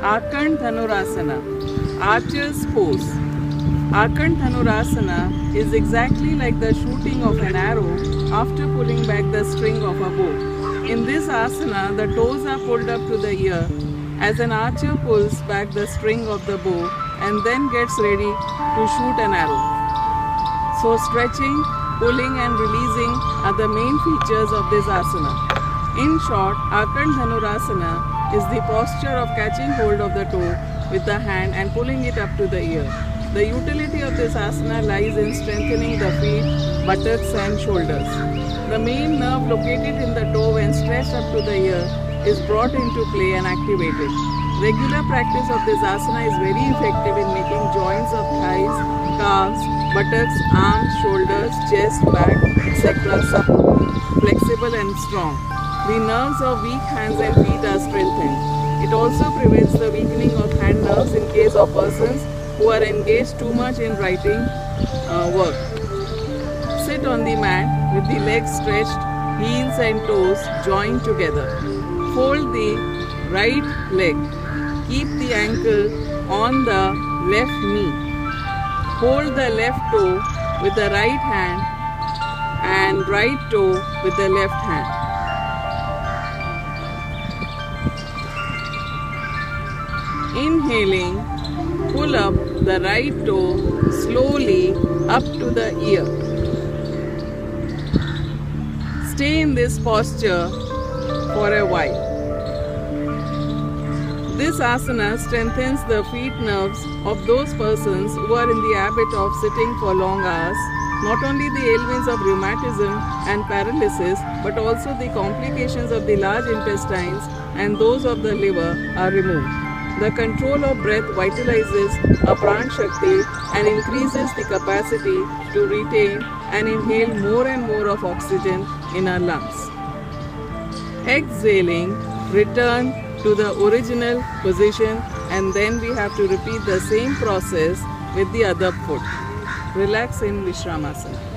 Arkand Dhanurasana, archer's pose. Arkand Dhanurasana is exactly like the shooting of an arrow after pulling back the string of a bow. In this asana, the toes are pulled up to the ear as an archer pulls back the string of the bow and then gets ready to shoot an arrow. So stretching, pulling and releasing are the main features of this asana. In short, Arkand Dhanurasana is the posture of catching hold of the toe with the hand and pulling it up to the ear. The utility of this asana lies in strengthening the feet, buttocks and shoulders. The main nerve located in the toe when stretched up to the ear is brought into play and activated. Regular practice of this asana is very effective in making joints of thighs, calves, buttocks, arms, shoulders, chest, back, etc. supple, flexible and strong. The nerves of weak hands and feet are strengthened. It also prevents the weakening of hand nerves in case of persons who are engaged too much in writing work. Sit on the mat with the legs stretched, heels and toes joined together. Fold the right leg. Keep the ankle on the left knee. Hold the left toe with the right hand and right toe with the left hand. Inhaling, pull up the right toe slowly up to the ear. Stay in this posture for a while. This asana strengthens the feet nerves of those persons who are in the habit of sitting for long hours. Not only the ailments of rheumatism and paralysis, but also the complications of the large intestines and those of the liver are removed. The control of breath vitalizes a pran shakti and increases the capacity to retain and inhale more and more of oxygen in our lungs. Exhaling, return to the original position and then we have to repeat the same process with the other foot. Relax in Vishramasana.